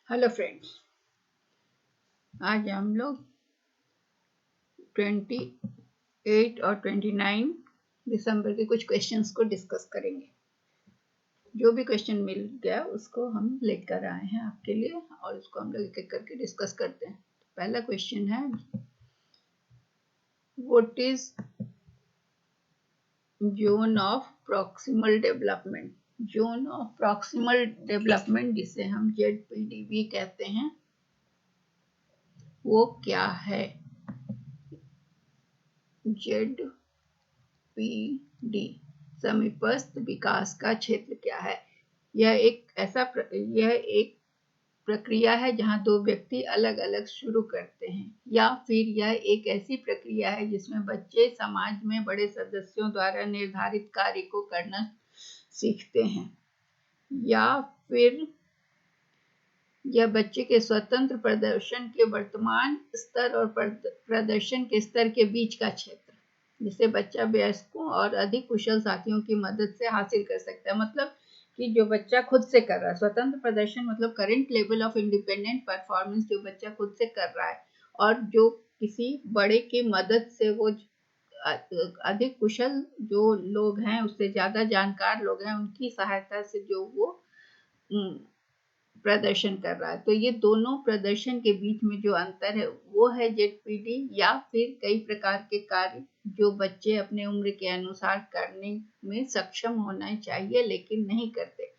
Hello friends, आज हम लोग 28 और 29 दिसंबर के कुछ क्वेश्चंस को डिस्कस करेंगे। जो भी क्वेश्चन मिल गया उसको हम लेकर आए हैं आपके लिए और उसको हम लोग एक एक करके डिस्कस करते हैं। पहला क्वेश्चन है, what is zone of proximal development? Zone of proximal development, जिसे हम ZPD भी कहते हैं, वो क्या है? ZPD, समीपस्थ विकास का क्षेत्र क्या है? यह एक प्रक्रिया है जहां दो व्यक्ति अलग अलग शुरू करते हैं, या फिर यह एक ऐसी प्रक्रिया है जिसमें बच्चे समाज में बड़े सदस्यों द्वारा निर्धारित कार्य को करना सीखते हैं, या फिर यह बच्चे के स्वतंत्र प्रदर्शन के वर्तमान स्तर और प्रदर्शन के स्तर के बीच का क्षेत्र, जिसे बच्चा वयस्कों और अधिक कुशल साथियों की मदद से हासिल कर सकता है। मतलब कि जो बच्चा खुद से कर रहा है, स्वतंत्र प्रदर्शन मतलब current level of independent performance, जो बच्चा खुद से कर रहा है, और जो किसी बड़े की मदद से, वो अधिक कुशल जो लोग हैं, उससे ज्यादा जानकार लोग हैं, उनकी सहायता से जो वो प्रदर्शन कर रहा है। तो ये दोनों प्रदर्शन के बीच में जो अंतर है वो है ZPD, या फिर कई प्रकार के कार्य जो बच्चे अपने उम्र के अनुसार करने में सक्षम होना चाहिए लेकिन नहीं करते।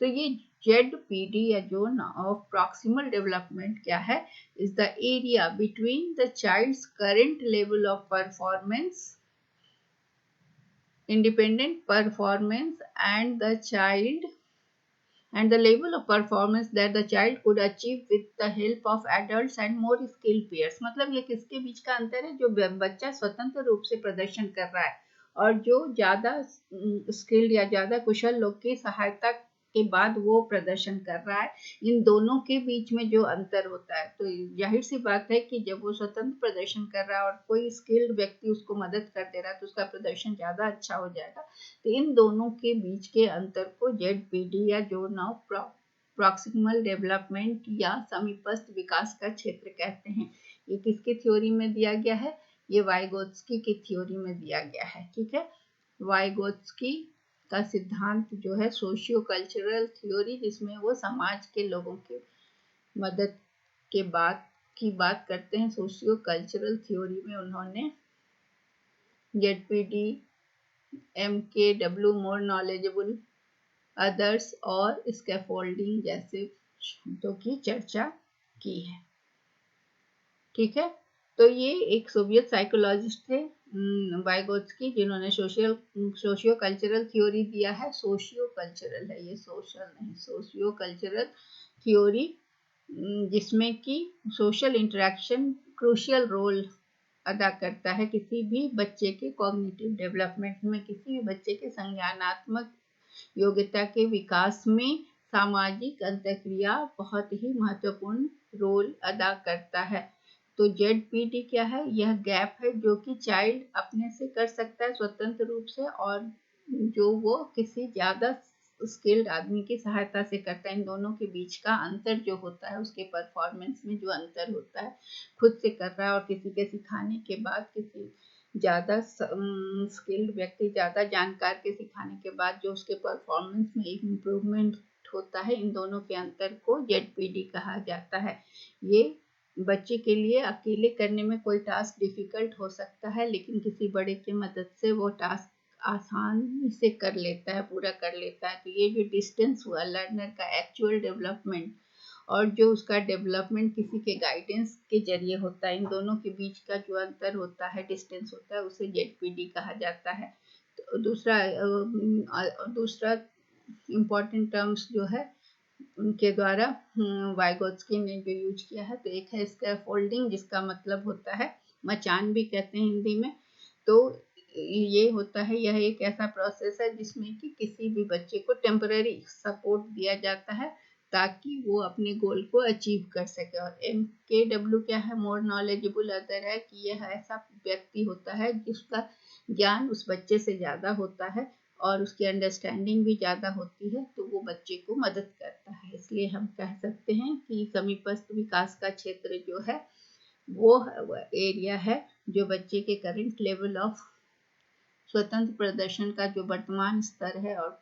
तो ये ZPD या जोन ऑफ प्रॉक्सिमल डेवलपमेंट क्या है? Is the area between the child's current level of performance, independent performance, and the level of performance that the child could achieve with the help of adults and more skilled peers। मतलब ये किसके बीच का अंतर है? जो बच्चा स्वतंत्र रूप से प्रदर्शन कर रहा है और जो ज्यादा स्किल्ड या ज्यादा कुशल लोग की सहायता के बाद वो प्रदर्शन कर रहा है, इन दोनों के बीच में जो अंतर होता है। तो जाहिर सी बात है कि जब वो स्वतंत्र प्रदर्शन कर रहा है और कोई स्किल्ड व्यक्ति उसको मदद कर दे रहा है तो उसका प्रदर्शन ज्यादा अच्छा हो जाएगा। तो इन दोनों के बीच के अंतर को ZPD या जोन ऑफ प्रॉक्सिमल डेवलपमेंट या समीपस्थ विकास का क्षेत्र कहते हैं। ये किसकी थ्योरी में दिया गया है? ये वाइगोत्स्की की थ्योरी में दिया गया है। ठीक है, वाइगोत्स्की का सिद्धांत जो है सोशियो कल्चरल थ्योरी, जिसमें वो समाज के लोगों की मदद के बात करते हैं। सोशियो कल्चरल थ्योरी में उन्होंने ZPD, MKW, more knowledgeable others और स्कैफोल्डिंग जैसे शब्दों की चर्चा की है। ठीक है, तो ये एक सोवियत साइकोलॉजिस्ट थे वाइगोत्स्की, जिन्होंने सोशियो कल्चरल थ्योरी दिया है। सोशियो कल्चरल है ये, सोशल नहीं, सोशियो कल्चरल थ्योरी, जिसमें कि सोशल इंटरेक्शन क्रूशियल रोल अदा करता है किसी भी बच्चे के कॉग्निटिव डेवलपमेंट में, किसी भी बच्चे के संज्ञानात्मक योग्यता के विकास में सामाजिक अंतःक्रिया बहुत ही महत्वपूर्ण रोल अदा करता है। तो ZPD क्या है? यह गैप है जो कि चाइल्ड अपने से कर सकता है स्वतंत्र रूप से, और जो वो किसी ज्यादा स्किल्ड आदमी की सहायता से करता है। इन दोनों के बीच का अंतर जो होता है, उसके परफॉर्मेंस में जो अंतर होता है, खुद से कर रहा है और किसी के सिखाने के बाद, किसी ज्यादा स्किल्ड व्यक्ति, ज्यादा जानकार के सिखाने के बाद जो उसके परफॉर्मेंस में एक इम्प्रूवमेंट होता है, इन दोनों के अंतर को ZPD कहा जाता है। ये बच्चे के लिए अकेले करने में कोई टास्क डिफिकल्ट हो सकता है, लेकिन किसी बड़े की मदद से वो टास्क आसानी से कर लेता है, पूरा कर लेता है। तो ये जो डिस्टेंस हुआ लर्नर का एक्चुअल डेवलपमेंट और जो उसका डेवलपमेंट किसी के गाइडेंस के जरिए होता है, इन दोनों के बीच का जो अंतर होता है, डिस्टेंस होता है, उसे ZPD कहा जाता है। तो दूसरा इम्पॉर्टेंट टर्म्स जो है उनके द्वारा वाइगोत्स्की ने जो यूज किया है, तो एक है स्कैफोल्डिंग, जिसका मतलब होता है मचान भी कहते हैं हिंदी में। तो ये होता है, यह एक ऐसा प्रोसेस है जिसमें कि किसी भी बच्चे को टेम्पररी सपोर्ट दिया जाता है ताकि वो अपने गोल को अचीव कर सके। और MKW क्या है? मोर नॉलेजेबल अदर है कि यह ऐसा व्यक्ति होता है जिसका ज्ञान उस बच्चे से ज्यादा होता है और उसकी अंडरस्टैंडिंग भी ज़्यादा होती है, तो वो बच्चे को मदद करता है। इसलिए हम कह सकते हैं कि समीपस्थ विकास का क्षेत्र जो है वो एरिया है जो बच्चे के करंट लेवल ऑफ स्वतंत्र प्रदर्शन का जो वर्तमान स्तर है और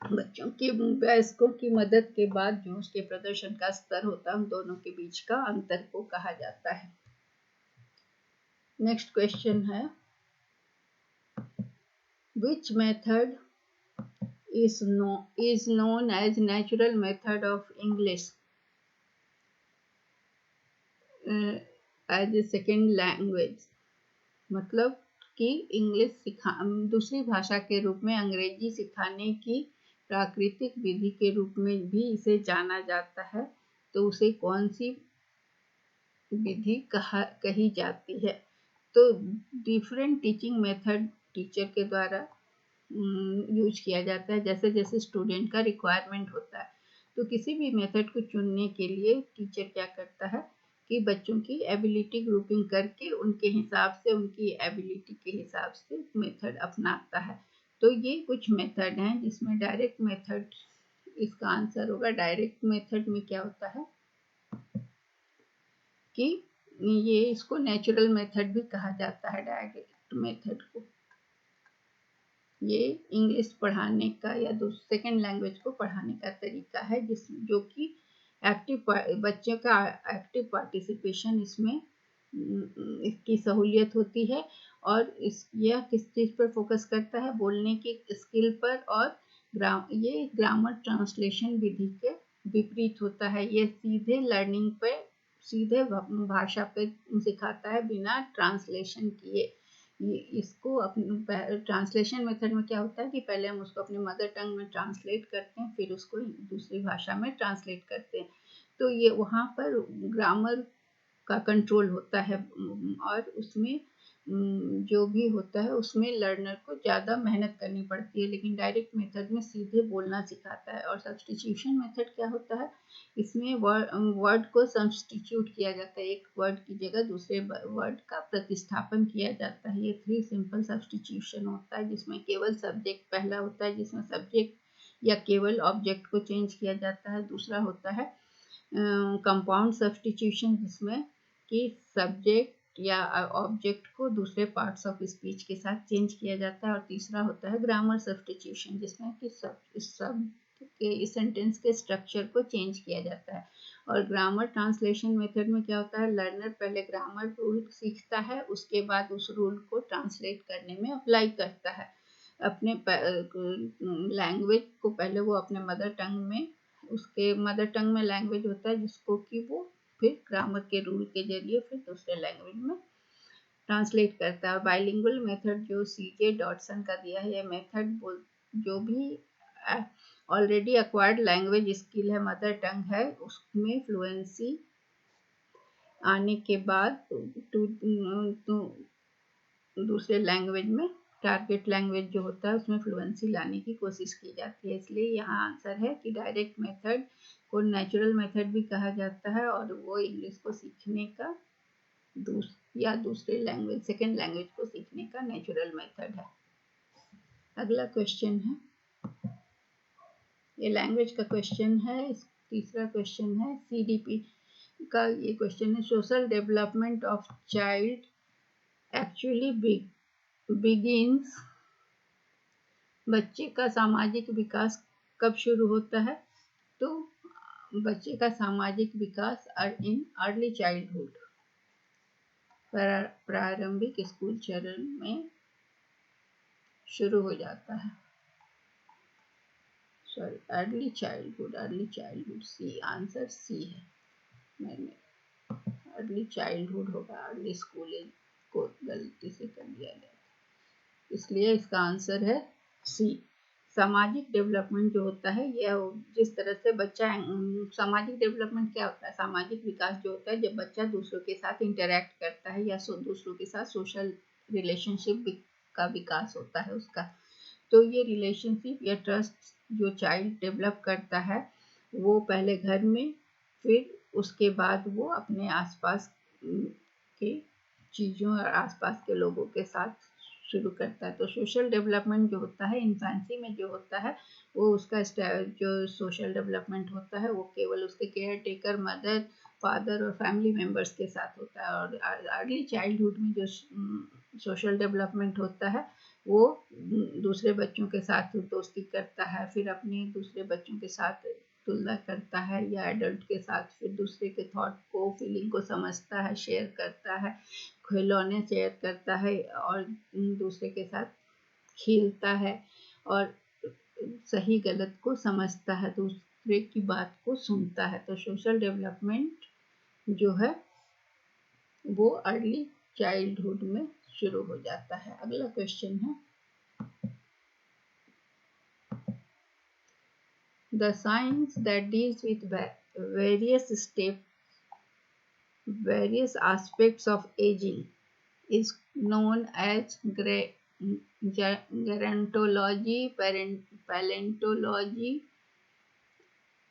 बच्चों की वयस्कों की मदद के बाद जो उसके प्रदर्शन का स्तर होता है, उन दोनों के बीच का अंतर को कहा जाता है। नेक्स्ट क्वेश्चन है, which method is known as natural method of English as a second language? मतलब कि इंग्लिश दूसरी भाषा के रूप में अंग्रेजी सिखाने की प्राकृतिक विधि के रूप में भी इसे जाना जाता है, तो उसे कौन सी विधि कही जाती है? तो डिफरेंट टीचिंग मेथड टीचर के द्वारा यूज किया जाता है, जैसे जैसे स्टूडेंट का रिक्वायरमेंट होता है। तो किसी भी मेथड को चुनने के लिए टीचर क्या करता है कि बच्चों की एबिलिटी ग्रुपिंग करके उनके हिसाब से, उनकी एबिलिटी के हिसाब से मेथड अपनाता है। तो ये कुछ मेथड हैं जिसमें डायरेक्ट मेथड इसका आंसर होगा। डायरेक्ट मेथड में क्या होता है कि ये इसको नेचुरल मेथड भी कहा जाता है। डायरेक्ट मेथड को ये इंग्लिश पढ़ाने का या सेकेंड लैंग्वेज को पढ़ाने का तरीका है जो कि बच्चों का एक्टिव पार्टिसिपेशन इसमें इसकी सहूलियत होती है। और यह किस चीज़ पर फोकस करता है? बोलने की स्किल पर। और ये ग्रामर ट्रांसलेशन विधि के विपरीत होता है। ये सीधे लर्निंग पे, सीधे भाषा पे सिखाता है बिना ट्रांसलेशन किए। इसको अपने ट्रांसलेशन मेथड में क्या होता है कि पहले हम उसको अपने मदर टंग में ट्रांसलेट करते हैं, फिर उसको दूसरी भाषा में ट्रांसलेट करते हैं। तो ये वहाँ पर ग्रामर का कंट्रोल होता है और उसमें जो भी होता है उसमें लर्नर को ज़्यादा मेहनत करनी पड़ती है। लेकिन डायरेक्ट मेथड में सीधे बोलना सिखाता है। और सब्स्टिट्यूशन मेथड क्या होता है? इसमें वर्ड को सब्स्टिट्यूट किया जाता है, एक वर्ड की जगह दूसरे वर्ड का प्रतिस्थापन किया जाता है। ये 3 सिंपल सब्स्टिट्यूशन होता है, जिसमें केवल सब्जेक्ट पहला होता है, जिसमें सब्जेक्ट या केवल ऑब्जेक्ट को चेंज किया जाता है। दूसरा होता है कंपाउंड सब्स्टिट्यूशन, जिसमें कि सब्जेक्ट या ऑब्जेक्ट को दूसरे पार्ट्स ऑफ स्पीच के साथ चेंज किया जाता है। और तीसरा होता है ग्रामर सब्स्टिट्यूशन, जिसमें कि सब के सेंटेंस के स्ट्रक्चर को चेंज किया जाता है। और ग्रामर ट्रांसलेशन मेथड में क्या होता है? लर्नर पहले ग्रामर रूल सीखता है, उसके बाद उस रूल को ट्रांसलेट करने में अप्लाई करता है। अपने लैंग्वेज को पहले वो अपने मदर टंग में, उसके मदर टंग में लैंग्वेज होता है जिसको कि वो फिर ग्रामर के रूल के जरिए फिर दूसरे लैंग्वेज में ट्रांसलेट करता है। बाइलिंगुअल मेथड जो सीजे डॉटसन का दिया है, यह मेथड जो भी ऑलरेडी एक्वायर्ड लैंग्वेज स्किल है, मदर टंग है, उसमें फ्लुएंसी आने के बाद दूसरे लैंग्वेज में, टारगेट लैंग्वेज जो होता है उसमें फ्लुएंसी लाने की कोशिश की जाती है। इसलिए यहाँ आंसर है कि डायरेक्ट मेथड को नेचुरल मेथड भी कहा जाता है और वो इंग्लिश को सीखने का दूसरे लैंग्वेज, सेकेंड लैंग्वेज को सीखने का नेचुरल मेथड है। अगला क्वेश्चन है, ये लैंग्वेज का क्वेश्चन है। तीसरा क्वेश्चन है सीडीपी का। ये क्वेश्चन है, social development of child actually begins, बच्चे का सामाजिक विकास कब शुरू होता है? तो बच्चे का सामाजिक विकास इन अर्ली चाइल्डहुड, प्रारंभिक स्कूल चरण में शुरू हो जाता है। सॉरी, अर्ली चाइल्डहुड सी, आंसर सी है। मैंने अर्ली चाइल्डहुड होगा, अर्ली स्कूलिंग को गलती से कर दिया गया, इसलिए इसका आंसर है सी। सामाजिक डेवलपमेंट जो होता है, यह जिस तरह से बच्चा, सामाजिक डेवलपमेंट क्या होता है? सामाजिक विकास जो होता है जब बच्चा दूसरों के साथ इंटरेक्ट करता है या दूसरों के साथ सोशल रिलेशनशिप का विकास होता है उसका। तो ये रिलेशनशिप या ट्रस्ट जो चाइल्ड डेवलप करता है वो पहले घर में, फिर उसके बाद वो अपने आसपास के चीज़ों और आसपास के लोगों के साथ शुरू करता है। तो सोशल डेवलपमेंट जो होता है इन्फेंसी में जो होता है वो उसका जो सोशल डेवलपमेंट होता है वो केवल उसके केयर टेकर मदर फादर और फैमिली मेम्बर्स के साथ होता है। और अर्ली चाइल्डहुड में जो सोशल डेवलपमेंट होता है वो दूसरे बच्चों के साथ दोस्ती करता है, फिर अपने दूसरे बच्चों के साथ तुलना करता है या एडल्ट के साथ, फिर दूसरे के थॉट को फीलिंग को समझता है, शेयर करता है, खिलौने शेयर करता है और दूसरे के साथ खेलता है और सही गलत को समझता है, दूसरे की बात को सुनता है। तो सोशल डेवलपमेंट जो है वो अर्ली चाइल्डहुड में शुरू हो जाता है। अगला क्वेश्चन है the science that deals with various aspects of aging is known as gerontology, paleontology,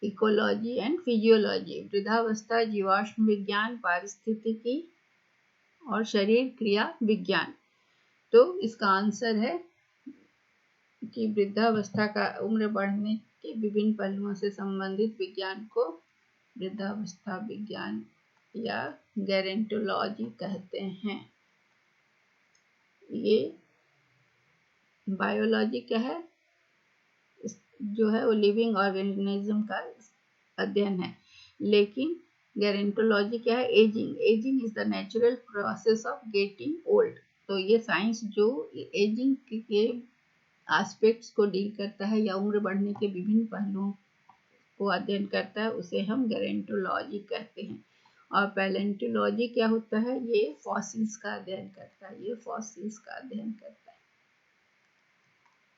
ecology and physiology. वृद्धावस्था, जीवाश्म विज्ञान, पारिस्थितिकी और शरीर क्रिया विज्ञान। तो इसका आंसर है कि वृद्धावस्था का उम्र बढ़ने के विभिन्न पहलुओं से संबंधित विज्ञान को वृद्धावस्था विज्ञान या गेरोंटोलॉजी कहते हैं। ये बायोलॉजी क्या है, जो है वो लिविंग ऑर्गेनिज्म का अध्ययन है। लेकिन गेरोंटोलॉजी क्या है, ageing is the natural process of getting old. तो ये साइंस जो एजिंग के एस्पेक्ट्स को डील करता है या उम्र बढ़ने के विभिन्न पहलुओं को अध्ययन करता है उसे हम गेरोंटोलॉजी कहते हैं। और पैलेंटोलॉजी क्या होता है, ये फॉसिल्स का अध्ययन करता है,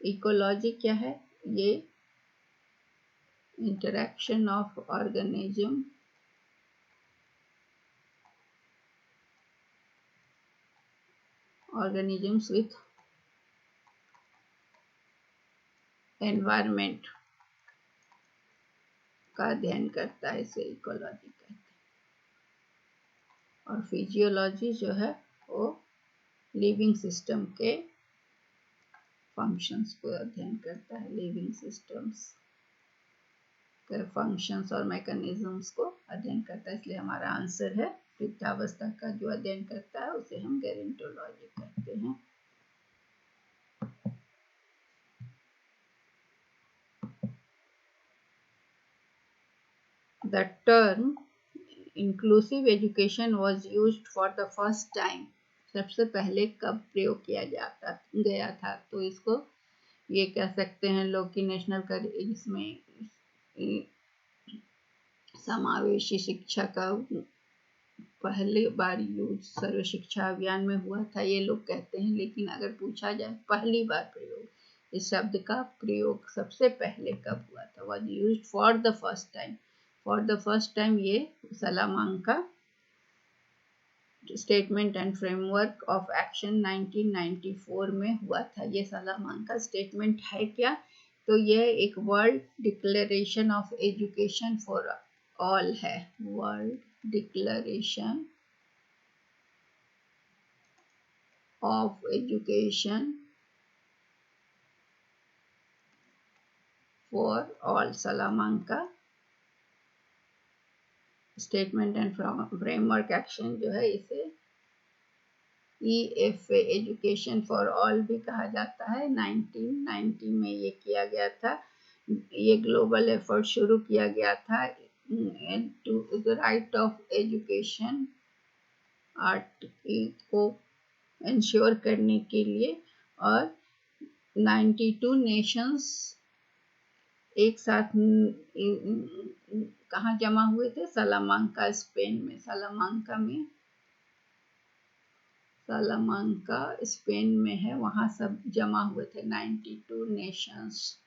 इकोलॉजी क्या है, ये interaction of organisms with environment का अध्ययन करता है, इसे इकोलॉजी कहते हैं। और फिजियोलॉजी जो है वो लिविंग सिस्टम के फंक्शंस को अध्ययन करता है, लिविंग सिस्टम्स के फंक्शंस और मैकेनिज्म्स को अध्ययन करता है। इसलिए हमारा आंसर है वृद्धावस्था का जो अध्ययन करता है उसे हम गेरोंटोलॉजी कहते हैं। The term inclusive education was used for the first time. सबसे पहले कब प्रयोग किया गया था, तो इसको ये कह सकते हैं लोग कि नेशनल करिकुलम इसमें समावेशी शिक्षा का पहली बार यूज सर्व शिक्षा अभियान में हुआ था, ये लोग कहते हैं। लेकिन अगर पूछा जाए पहली बार प्रयोग, इस शब्द का प्रयोग सबसे पहले कब हुआ था, was used for the first time. For the first time ये Salamanca statement and framework of action 1994 में हुआ था। ये सलामांका स्टेटमेंट है क्या, तो यह एक world declaration of education for all है, world declaration of education for all. Salamanca statement and framework action जो है इसे EFA एजुकेशन फॉर ऑल भी कहा जाता है। 1990 में ये किया गया था। ये ग्लोबल एफर्ट शुरू किया गया था to the right of education को इंश्योर करने के लिए। और 92 नेशंस एक साथ कहाँ जमा हुए थे, सलामांका स्पेन में। सलामांका स्पेन में है, वहां सब जमा हुए थे 92 नेशंस।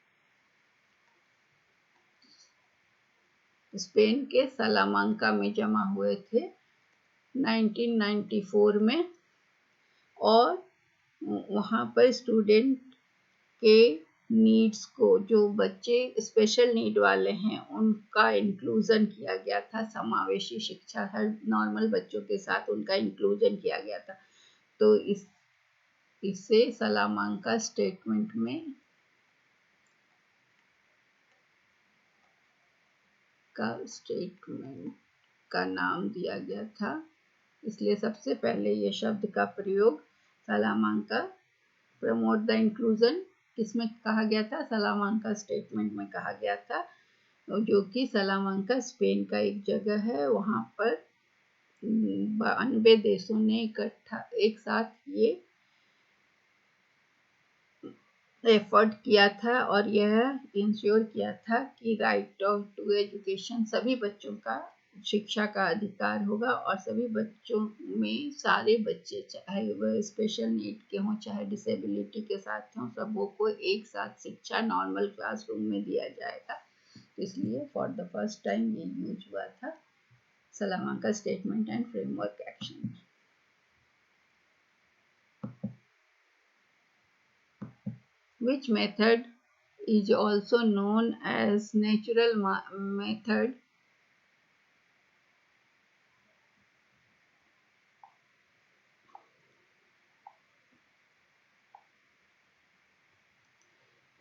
स्पेन के सलामांका में जमा हुए थे 1994 में। और वहां पर स्टूडेंट के नीड्स को, जो बच्चे स्पेशल नीड वाले हैं उनका इंक्लूजन किया गया था। समावेशी शिक्षा, हर नॉर्मल बच्चों के साथ उनका इंक्लूजन किया गया था। तो इस इसे सलामांका स्टेटमेंट में का नाम दिया गया था, इसलिए सबसे पहले ये शब्द का प्रयोग सलामांका प्रमोट द इंक्लूजन किसमें कहा गया था, सलामांका स्टेटमेंट में कहा गया था, जो कि सलामांका स्पेन का एक जगह है। वहाँ पर 92 देशों ने इकट्ठा एक साथ ये एफर्ट किया था और यह इंश्योर किया था कि राइट ऑफ टू एजुकेशन, सभी बच्चों का शिक्षा का अधिकार होगा और सभी बच्चों में सारे बच्चे, चाहे वह स्पेशल नीड के हों चाहे डिसेबिलिटी के साथ हों, सबों को एक साथ शिक्षा नॉर्मल क्लासरूम में दिया जाएगा। इसलिए फॉर द फर्स्ट टाइम ये यूज हुआ था Salamanca statement and framework action. Which method is also known as natural method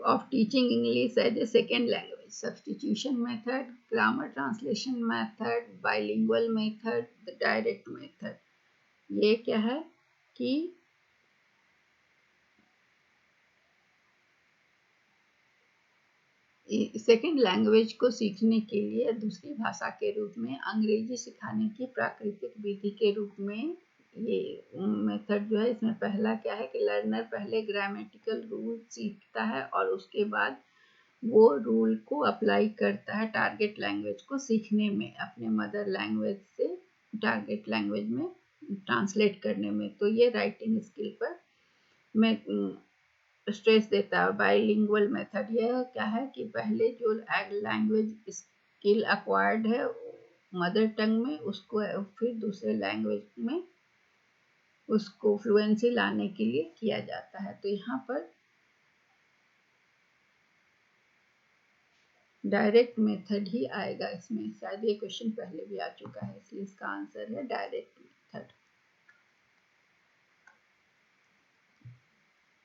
of teaching English as a second language? Substitution method, grammar translation method, bilingual method, the direct method. ये क्या है कि second language को सीखने के लिए दूसरी भाषा के रूप में अंग्रेजी सिखाने की प्राकृतिक विधि के रूप में ये मेथड जो है, इसमें पहला क्या है कि लर्नर पहले ग्रामेटिकल रूल सीखता है और उसके बाद वो रूल को अप्लाई करता है टारगेट लैंग्वेज को सीखने में, अपने मदर लैंग्वेज से टारगेट लैंग्वेज में ट्रांसलेट करने में। तो ये राइटिंग स्किल पर मैं स्ट्रेस देता है। बाइलिंगुअल मेथड यह क्या है कि पहले जो लैंग्वेज स्किल एक्वायर्ड है मदर टंग में, उसको फिर दूसरे लैंग्वेज में उसको फ्लुएंसी लाने के लिए किया जाता है। तो यहाँ पर डायरेक्ट मेथड ही आएगा इसमें, शायद ये क्वेश्चन पहले भी आ चुका है, इसलिए इसका आंसर है डायरेक्ट मेथड।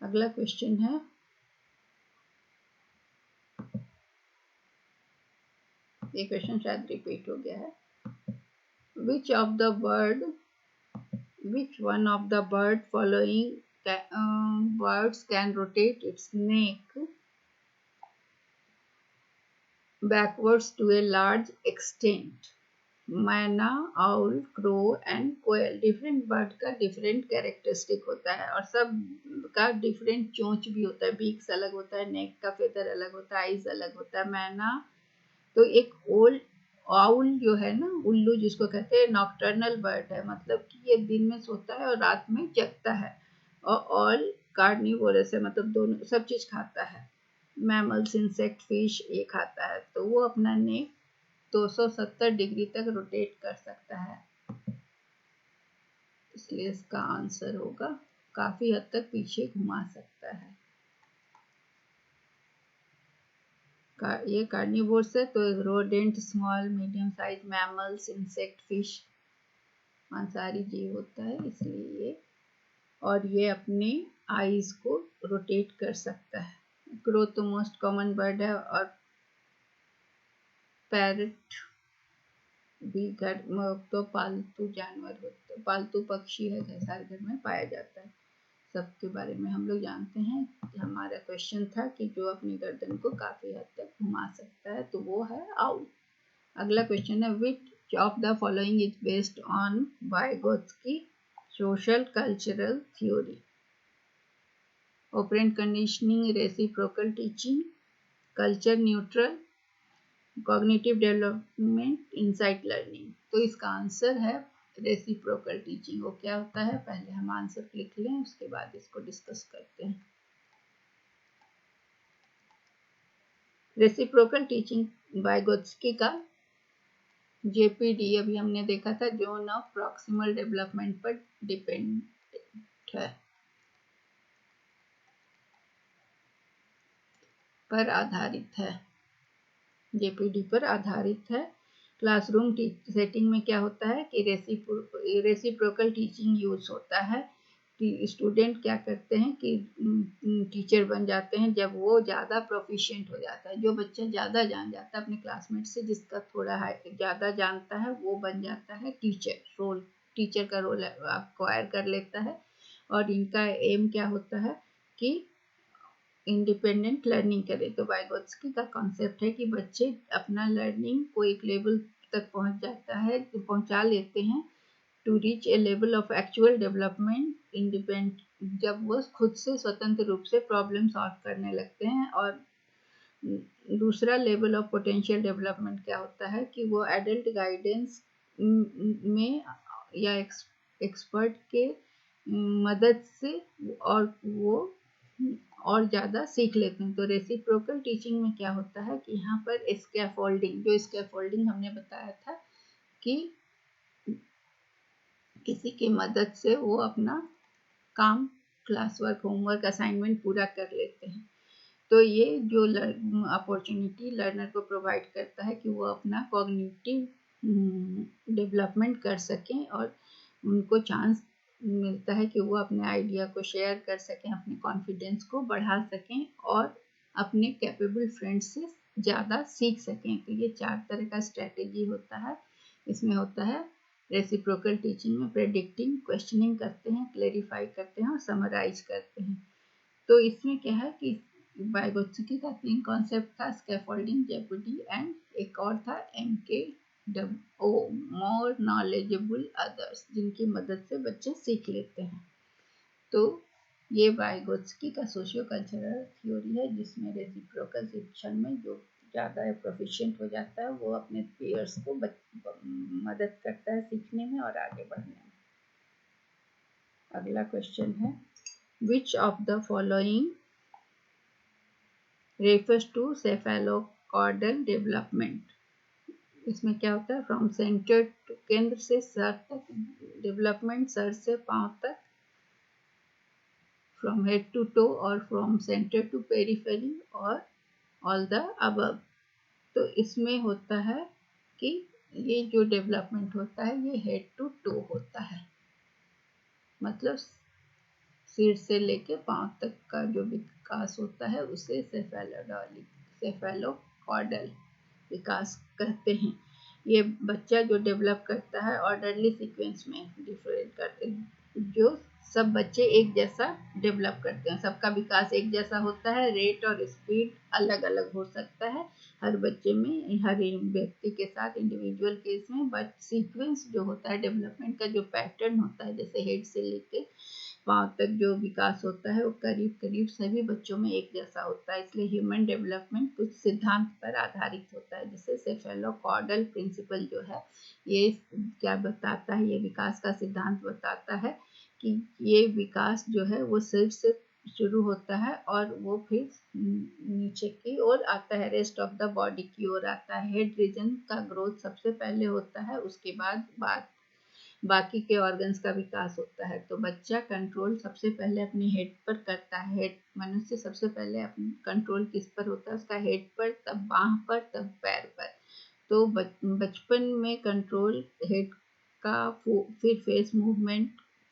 अगला क्वेश्चन है, ये क्वेश्चन शायद रिपीट हो गया है। Which one of the bird following birds can rotate its neck backwards to a large extent? Myna, owl, crow and koel. Different bird का डिफरेंट कैरेक्टरिस्टिक होता है और सब का डिफरेंट चोंच भी होता है, बीक्स अलग होता है, नेक का फेदर अलग होता है, आइज अलग होता है। मैना तो एक आउल जो है ना, उल्लू जिसको कहते हैं, नॉक्टर्नल बर्ड है, मतलब कि ये दिन में सोता है और रात में जगता है। और ऑल कार्निवोरस है, मतलब दोनों सब चीज खाता है। मैमल्स, इंसेक्ट, फिश ये खाता है। तो वो अपना नेक 270 डिग्री तक रोटेट कर सकता है, इसलिए इसका आंसर होगा काफी हद तक पीछे घुमा सकता है। ये कार्निवोर्स है, तो rodent, small medium size mammals, insect, fish मांसाहारी जीव होता है, इसलिए ये, और ये अपने आईज को रोटेट कर सकता है। क्रो तो मोस्ट कॉमन बर्ड है और पैरट भी घर तो पालतू जानवर होते, पालतू पक्षी है, हर घर में पाया जाता है। सबके बारे में हम लोग जानते हैं। हमारा क्वेश्चन था कि जो अपनी गर्दन को काफी हद तक घुमा सकता है, तो वो है आउल। अगला क्वेश्चन है, which of the following is based on Vygotsky social cultural theory? Operant conditioning, reciprocal teaching, culture neutral, cognitive development, insight learning. तो इसका आंसर है रेसिप्रोकल टीचिंग। वो क्या होता है, पहले हम आंसर लिख लें, उसके बाद इसको डिस्कस करते हैं। रेसिप्रोकल टीचिंग वाइगोत्स्की का जेपीडी अभी हमने देखा था, जोन ऑफ प्रॉक्सिमल डेवलपमेंट पर डिपेंडेंट है, पर आधारित है, जेपीडी पर आधारित है। क्लासरूम सेटिंग में क्या होता है कि रेसिप्रोकल टीचिंग यूज होता है स्टूडेंट क्या करते हैं कि टीचर बन जाते हैं जब वो ज़्यादा प्रोफिशिएंट हो जाता है। जो बच्चा ज़्यादा जान जाता है अपने क्लासमेट से, जिसका थोड़ा ज़्यादा जानता है, वो बन जाता है टीचर का रोल एक्वायर कर लेता है। और इनका एम क्या होता है कि इंडिपेंडेंट लर्निंग करे। तो वाइगोत्स्की का कॉन्सेप्ट है कि बच्चे अपना लर्निंग को एक लेवल तक पहुंचा लेते हैं to reach a level of actual development independent, जब वो खुद से स्वतंत्र रूप से प्रॉब्लम सॉल्व करने लगते हैं। और दूसरा लेवल ऑफ पोटेंशियल डेवलपमेंट क्या होता है कि वो एडल्ट गाइडेंस में या एक्सपर्ट के मदद से और वो और ज़्यादा सीख लेते हैं। तो रेसिप्रोकल टीचिंग में क्या होता है कि यहाँ पर स्कैफोल्डिंग हमने बताया था कि किसी की मदद से वो अपना काम, क्लास वर्क, होमवर्क, असाइनमेंट पूरा कर लेते हैं। तो ये जो अपॉर्चुनिटी लर्नर को प्रोवाइड करता है कि वो अपना कॉग्निटिव डेवलपमेंट कर सकें, और उनको चांस मिलता है कि वो अपने आइडिया को शेयर कर सकें, अपने कॉन्फिडेंस को बढ़ा सकें और अपने कैपेबल फ्रेंड्स से ज़्यादा सीख सकें। तो ये 4 तरह का स्ट्रेटेजी होता है। इसमें होता है रेसिप्रोकल टीचिंग में प्रेडिक्टिंग, क्वेश्चनिंग करते हैं, क्लेरिफाई करते हैं और समराइज करते हैं। तो इसमें क्या है कि वाइगोत्स्की का 3 कॉन्सेप्ट था, स्कैफोल्डिंग, जेओपर्डी एंड एक और था MKO, मोर नॉलेजेबल अदर्स, जिनकी मदद से बच्चे सीख लेते हैं। तो ये वाइगोत्स्की का सोशियो कल्चरल थ्योरी है, जिसमें रेसिप्रोकल शिक्षण में जो ज़्यादा प्रोफिशिएंट हो जाता है वो अपने पीयर्स को मदद करता है सीखने में और आगे बढ़ने में। अगला क्वेश्चन है, which of the following refers to cephalocaudal development. इसमें क्या होता है, फ्रॉम सेंटर टू, केंद्र से सर तक डेवलपमेंट, सर से पांव तक, फ्रॉम हेड टू टो, और फ्रॉम सेंटर टू पेरिफेरी, और ऑल द अबव। तो इसमें होता है कि ये जो डेवलपमेंट होता है ये हेड टू टो होता है, मतलब सिर से लेके पांव तक का जो विकास होता है उसे सेफेलोकॉर्डल विकास कहते हैं। ये बच्चा जो डेवलप करता है ऑर्डरली सीक्वेंस में डिफरेंट करते हैं, जो सब बच्चे एक जैसा डेवलप करते हैं, सबका विकास एक जैसा होता है। रेट और स्पीड अलग अलग हो सकता है हर बच्चे में, हर व्यक्ति के साथ, इंडिविजुअल केस में, बट सीक्वेंस जो होता है डेवलपमेंट का, जो पैटर्न होता है, जैसे हेड से लेके पांव तक जो विकास होता है वो करीब करीब सभी बच्चों में एक जैसा होता है। इसलिए ह्यूमन डेवलपमेंट कुछ सिद्धांत पर आधारित होता है, जैसे सेफेलोकॉर्डल प्रिंसिपल जो है ये क्या बताता है, ये विकास का सिद्धांत बताता है कि ये विकास जो है वो सिर से शुरू होता है और वो फिर नीचे की ओर आता है, रेस्ट ऑफ द बॉडी की ओर आता है। हेड रीजन का ग्रोथ सबसे पहले होता है, उसके बाद बाकी के ऑर्गन्स का विकास होता है। तो बच्चा कंट्रोल सबसे पहले अपनी हेड पर करता है। हेड, मनुष्य सबसे पहले अपनी कंट्रोल किस पर होता है, उसका हेड पर, तब बाह पर, तब पैर पर। तो बचपन में कंट्रोल हेड का, फिर फेस मूवमेंट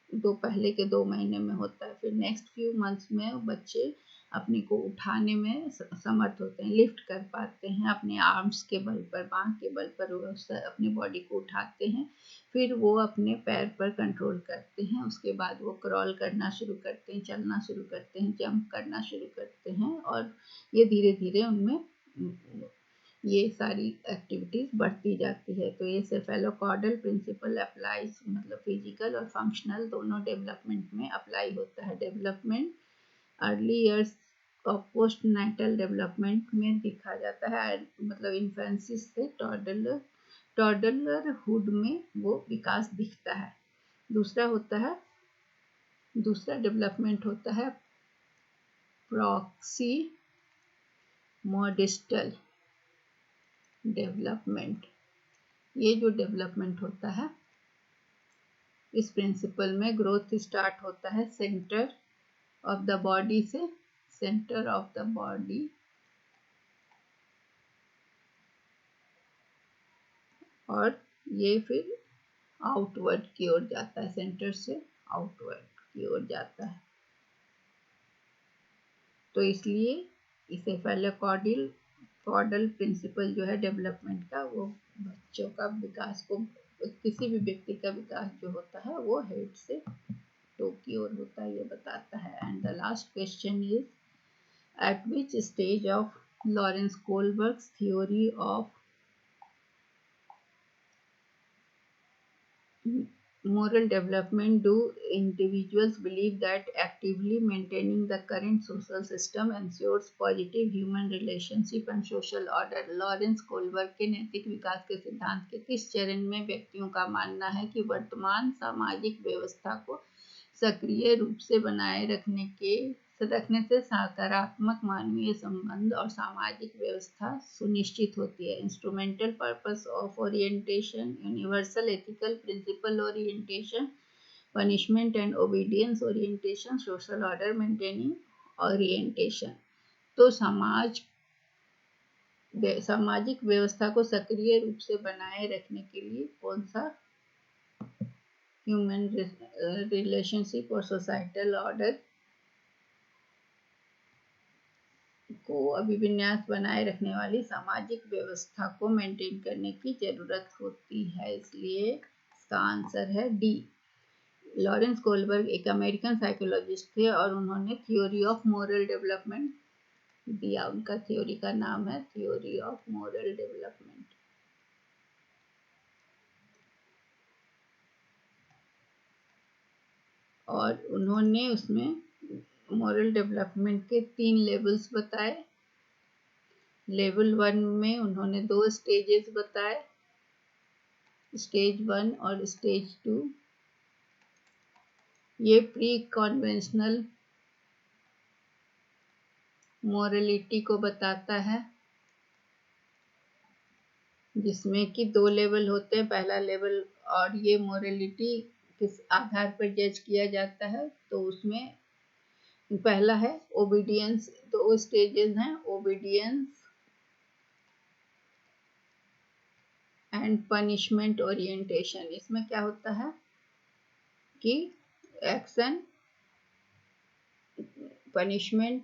पहले के 2 महीने में होता है। फिर नेक्स्ट फ्यू मंथ्स में बच्चे अपने को उठाने में समर्थ होते हैं, लिफ्ट कर पाते हैं अपने आर्म्स के बल पर, बांह के बल पर वो अपने बॉडी को उठाते हैं। फिर वो अपने पैर पर कंट्रोल करते हैं, उसके बाद वो क्रॉल करना शुरू करते हैं, चलना शुरू करते हैं, जंप करना शुरू करते हैं, और ये धीरे धीरे उनमें ये सारी एक्टिविटीज बढ़ती जाती है। तो ये सेफेलोकॉर्डल प्रिंसिपल अप्लाइज, मतलब फिजिकल और फंक्शनल दोनों डेवलपमेंट में अप्लाई होता है। डेवलपमेंट अर्ली ईयर्स और पोस्ट नाइटल डेवलपमेंट में देखा जाता है, मतलब इन्फेंसी से टॉडलरहुड में वो विकास दिखता है। दूसरा डेवलपमेंट होता है प्रॉक्सिमोडिस्टल डेवलपमेंट। ये जो डेवलपमेंट होता है, इस प्रिंसिपल में ग्रोथ स्टार्ट होता है सेंटर ऑफ द बॉडी से, सेंटर ऑफ द बॉडी, और ये फिर आउटवर्ड की ओर जाता है, सेंटर से आउटवर्ड। की ओर जाता है। तो इसलिए इसे पहले कॉर्डल प्रिंसिपल जो है डेवलपमेंट का, वो बच्चों का विकास को, किसी भी व्यक्ति का विकास जो होता है वो हेड से टो की ओर होता है, ये बताता है। And the last question is eight which stage of Lawrence Kohlberg's theory of moral development do individuals believe that actively maintaining the current social system ensures positive human relationship and social order? Lawrence Kohlberg के नैतिक विकास के सिद्धांत के किस चरण में व्यक्तियों का मानना है कि वर्तमान सामाजिक व्यवस्था को सक्रिय रूप से बनाए रखने से सकारात्मक मानवीय संबंध और सामाजिक व्यवस्था सुनिश्चित होती है? Instrumental purpose of orientation, universal ethical principle orientation, punishment and obedience orientation, social order maintaining orientation. तो सामाजिक व्यवस्था को सक्रिय रूप से बनाए रखने के लिए कौन सा ह्यूमन रिलेशनशिप और सोसाइटल ऑर्डर को अभिविन्यास बनाए रखने वाली सामाजिक व्यवस्था को मेंटेन करने की जरूरत होती है, इसलिए इसका आंसर है डी। लॉरेंस कोलबर्ग एक अमेरिकन साइकोलॉजिस्ट थे और उन्होंने थ्योरी ऑफ मोरल डेवलपमेंट दिया। उनका थ्योरी का नाम है थ्योरी ऑफ मोरल डेवलपमेंट। और उन्होंने उसमें मोरल डेवलपमेंट के 3 लेवल्स बताए। लेवल 1 में उन्होंने 2 स्टेजेस बताए, स्टेज 1 और स्टेज 2। ये प्री कन्वेंशनल मोरलिटी को बताता है, जिसमें कि 2 लेवल होते हैं। पहला लेवल, और ये मोरलिटी किस आधार पर जज किया जाता है, तो उसमें पहला है ओबीडियंस। 2 स्टेजेस हैं, ओबीडियंस एंड पनिशमेंट ओरिएंटेशन। इसमें क्या होता है कि एक्शन पनिशमेंट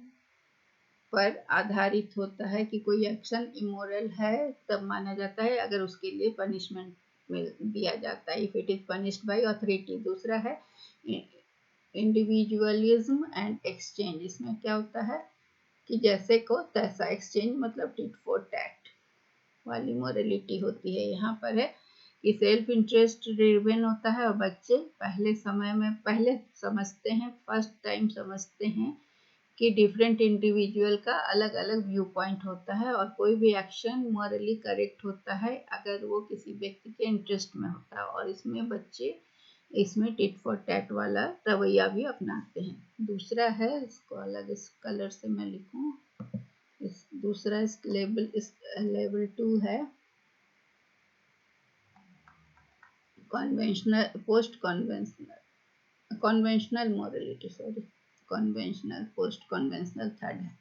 पर आधारित होता है, कि कोई एक्शन इमोरल है तब माना जाता है अगर उसके लिए पनिशमेंट दिया जाता है, if it is punished by authority. दूसरा है इंडिविजुअलिज्म एंड एक्सचेंज। इसमें क्या होता है कि जैसे को तैसा, एक्सचेंज मतलब टिट फॉर टैट वाली मोरलिटी होती है। यहाँ पर है कि सेल्फ इंटरेस्ट ड्रिवन होता है और बच्चे पहले समझते हैं, फर्स्ट टाइम समझते हैं कि डिफरेंट इंडिविजुअल का अलग अलग व्यू पॉइंट होता है और कोई भी एक्शन मॉरली करेक्ट होता है अगर वो किसी व्यक्ति के इंटरेस्ट में होता है। और इसमें बच्चे इसमें टिट फॉर टैट वाला रवैया भी अपनाते हैं। दूसरा है, इसको अलग इस कलर से मैं लिखूं, दूसरा इस लेवल 2 है conventional post conventional morality, conventional post conventional third है।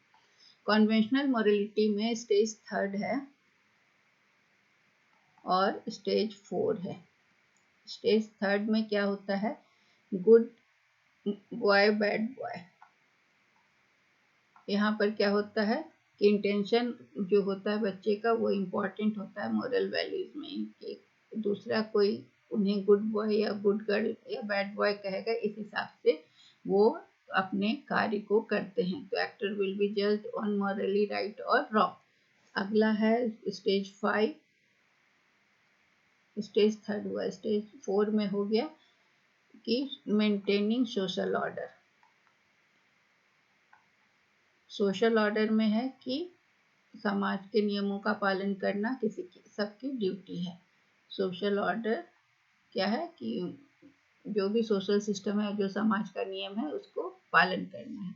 कन्वेंशनल मोरलिटी में स्टेज 3 है और स्टेज 4 है। स्टेज 3 में क्या होता है, गुड बॉय बैड बॉय। यहाँ पर क्या होता है कि इंटेंशन जो होता है बच्चे का वो इम्पोर्टेंट होता है मोरल वैल्यूज में, कि दूसरा कोई उन्हें गुड बॉय या गुड गर्ल या बैड बॉय कहेगा, इस हिसाब से वो अपने कार्य को करते हैं। तो actor will be judged on morally right और रॉन्ग। अगला है स्टेज 5, स्टेज 3 हुआ। स्टेज 4 में हो गया कि maintaining social order. Social order में है कि समाज के नियमों का पालन करना सबकी ड्यूटी है। सोशल ऑर्डर क्या है कि जो भी सोशल सिस्टम है, जो समाज का नियम है, उसको पालन करना है।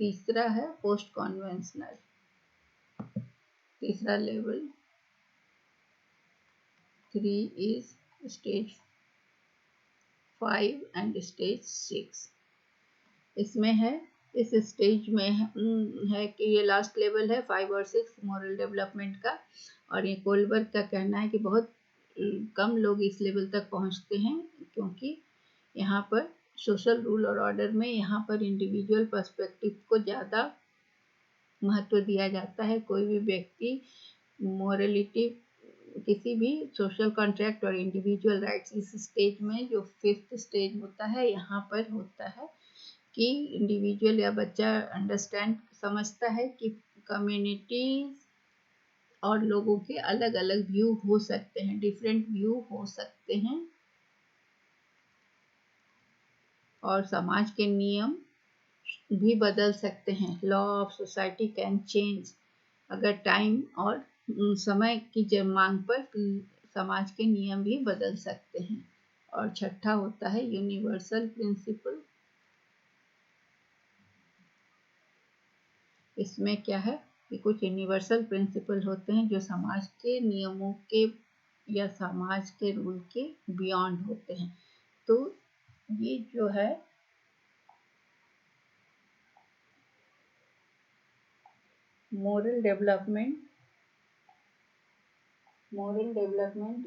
तीसरा है पोस्ट कन्वेंशनल, तीसरा level 3 is stage 5 and stage 6। इसमें है, इस स्टेज में है कि ये लास्ट लेवल है 5 और 6 मोरल डेवलपमेंट का। और ये कोलबर्ग का कहना है कि बहुत कम लोग इस लेवल तक पहुंचते हैं, क्योंकि यहाँ पर सोशल रूल और ऑर्डर में यहाँ पर इंडिविजुअल पर्सपेक्टिव को ज़्यादा महत्व दिया जाता है। कोई भी व्यक्ति मोरलिटी, किसी भी सोशल कॉन्ट्रैक्ट और इंडिविजुअल राइट्स, इस स्टेज में जो 5th स्टेज होता है यहाँ पर होता है कि इंडिविजुअल या बच्चा अंडरस्टैंड समझता है कि कम्युनिटी और लोगों के अलग अलग व्यू हो सकते हैं, डिफरेंट व्यू हो सकते हैं और समाज के नियम भी बदल सकते हैं। Law of society can change, अगर टाइम और समय की मांग पर समाज के नियम भी बदल सकते हैं। और छठा होता है यूनिवर्सल प्रिंसिपल। इसमें क्या है कि कुछ यूनिवर्सल प्रिंसिपल होते हैं जो समाज के नियमों के या समाज के रूल के बियॉन्ड होते हैं। तो ये जो है moral development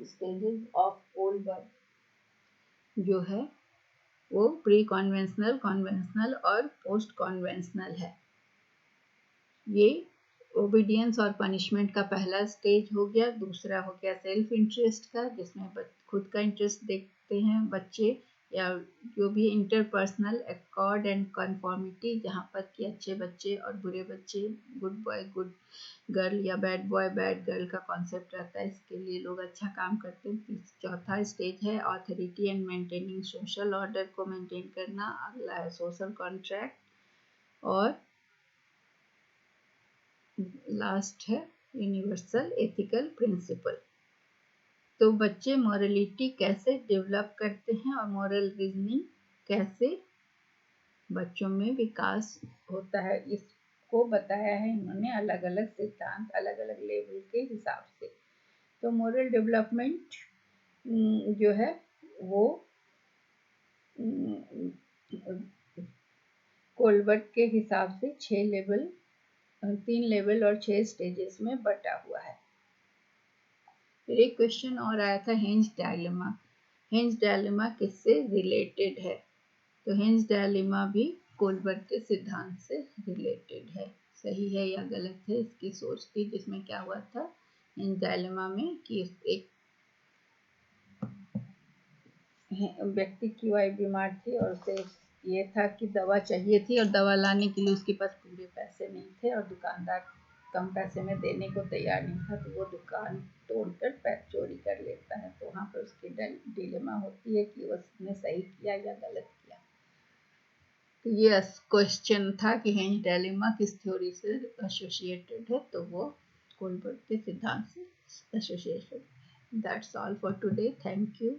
stages of Kohlberg जो है वो प्री कॉन्वेंशनल, कॉन्वेंशनल और पोस्ट कॉन्वेंशनल है। ये ओबीडियंस और पनिशमेंट का पहला स्टेज हो गया। दूसरा हो गया सेल्फ इंटरेस्ट का, जिसमें खुद का इंटरेस्ट देखते हैं बच्चे, या जो भी इंटरपर्सनल एकॉर्ड एंड कन्फॉर्मिटी, जहाँ पर कि अच्छे बच्चे और बुरे बच्चे, गुड बॉय गुड गर्ल या बैड बॉय बैड गर्ल का कॉन्सेप्ट रहता है, इसके लिए लोग अच्छा काम करते हैं। चौथा स्टेज है authority and maintaining social order को मेंटेन करना। अगला है सोशल कॉन्ट्रैक्ट और लास्ट है यूनिवर्सल एथिकल प्रिंसिपल। तो बच्चे मॉरलिटी कैसे डेवलप करते हैं और मॉरल रीजनिंग कैसे बच्चों में विकास होता है, इसको बताया है इन्होंने अलग अलग सिद्धांत, अलग अलग लेवल के हिसाब से। तो मॉरल डेवलपमेंट जो है वो कोलबर्ट के हिसाब से 3 लेवल और 6 स्टेजेस में बटा हुआ है। फिर एक क्वेश्चन और आया था हेंज डायलेमा। हेंज डायलेमा किससे रिलेटेड है? तो हेंज डायलेमा भी कोलबर्ग के सिद्धांत से रिलेटेड है। सही है या गलत है इसकी सोच थी, जिसमें क्या हुआ था हेंज डायलेमा में कि एक व्यक्ति की वाइफ बीमार थी और उसे ये था कि दवा चाहिए थी और दवा लाने के लिए उसके पास पूरे पैसे नहीं थे और दुकानदार कम पैसे में देने को तैयार नहीं था, तो वो दुकान तोड़कर पैसे चोरी कर लेता है। तो वहाँ पर उसकी डिलेमा होती है कि उसने सही किया या गलत किया। तो ये क्वेश्चन था कि हेंज डायलेमा किस थ्योरी से एसोसिएटेड है, तो वो कोलबर्ग के सिद्धांत से associated. That's all for today, thank you.